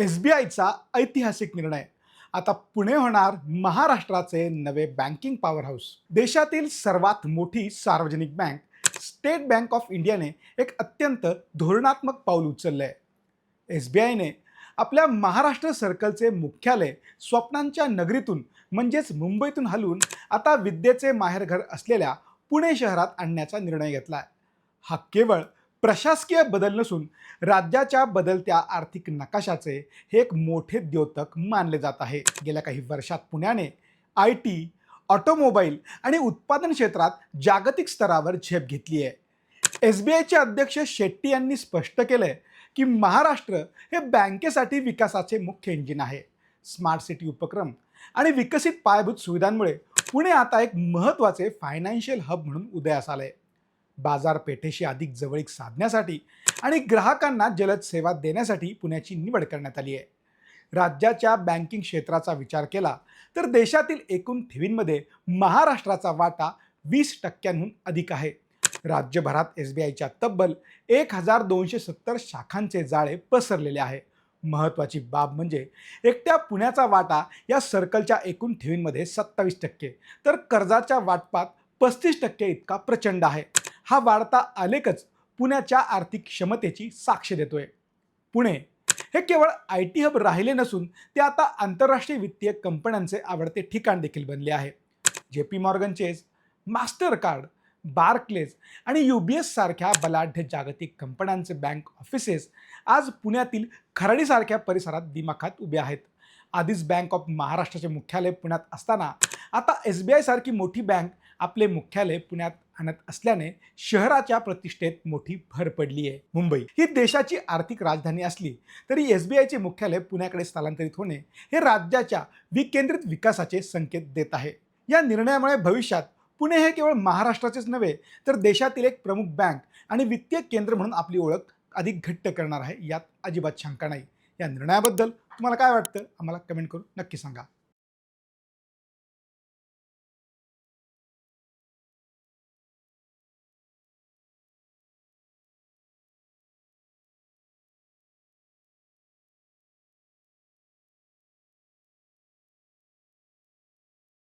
SBIचा ऐतिहासिक निर्णय. आता पुणे होणार महाराष्ट्राचे नवे बँकिंग पॉवर हाऊस. देशातील सर्वात मोठी सार्वजनिक बँक स्टेट बँक ऑफ इंडियाने एक अत्यंत धोरणात्मक पाऊल उचललंय. SBIने आपल्या महाराष्ट्र सर्कलचे मुख्यालय स्वप्नांच्या नगरीतून म्हणजेच मुंबईतून हलवून आता विद्येचे माहेरघर असलेल्या पुणे शहरात आणण्याचा निर्णय घेतलाय. हा केवळ प्रशासकीय बदल नसून राज्याच्या बदलत्या आर्थिक नकाशाचे हे एक मोठे द्योतक मानले जात आहे. गेल्या काही वर्षात पुण्याने IT, ऑटोमोबाईल आणि उत्पादन क्षेत्रात जागतिक स्तरावर झेप घेतली आहे. SBIचे अध्यक्ष शेट्टी यांनी स्पष्ट केलंय की महाराष्ट्र हे बँकेसाठी विकासाचे मुख्य इंजिन आहे. स्मार्ट सिटी उपक्रम आणि विकसित पायाभूत सुविधांमुळे पुणे आता एक महत्त्वाचे फायनान्शियल हब म्हणून उदयास आले. बाजारपेठेशी अधिक जवळीक साधण्यासाठी आणि ग्राहकांना जलद सेवा देण्यासाठी पुण्याची निवड करण्यात आली आहे. राज्याच्या बँकिंग क्षेत्राचा विचार केला तर देशातील एकूण ठेवींमध्ये महाराष्ट्राचा वाटा 20% अधिक आहे. राज्यभरात SBIच्या तब्बल 1270 शाखांचे जाळे पसरलेले आहे. महत्त्वाची बाब म्हणजे एकट्या पुण्याचा वाटा या सर्कलच्या एकूण ठेवींमध्ये 27%, तर कर्जाच्या वाटपात 35% इतका प्रचंड आहे. हा वाढता आलेखच पुण्याच्या आर्थिक क्षमतेची साक्ष देतोय. पुणे हे केवळ IT हब राहिले नसून ते आता आंतरराष्ट्रीय वित्तीय कंपन्यांचे आवडते ठिकाण देखील बनले आहे. JP मॉर्गन चेस, मास्टरकार्ड, बार्क्लेज आणि UBS सारख्या बलाढ्य जागतिक कंपन्यांचे बँक ऑफिसेस आज पुण्यातील खराडीसारख्या परिसरात दिमाखात उभे आहेत. आधीच बँक ऑफ महाराष्ट्राचे मुख्यालय पुण्यात असताना आता SBI सारखी मोठी बँक आपले मुख्यालय पुण्यात आणत असल्याने शहराच्या प्रतिष्ठेत मोठी भर पडली आहे. मुंबई ही देशाची आर्थिक राजधानी असली तरी SBIचे मुख्यालय पुण्याकडे स्थलांतरित होणे हे राज्याच्या विकेंद्रित विकासाचे संकेत देत आहे. या निर्णयामुळे भविष्यात पुणे हे केवळ महाराष्ट्राचेच नव्हे तर देशातील एक प्रमुख बँक आणि वित्तीय केंद्र म्हणून आपली ओळख अधिक घट्ट करणार आहे, यात अजिबात शंका नाही. या निर्णयाबद्दल तुम्हाला काय वाटतं आम्हाला कमेंट करून नक्की सांगा.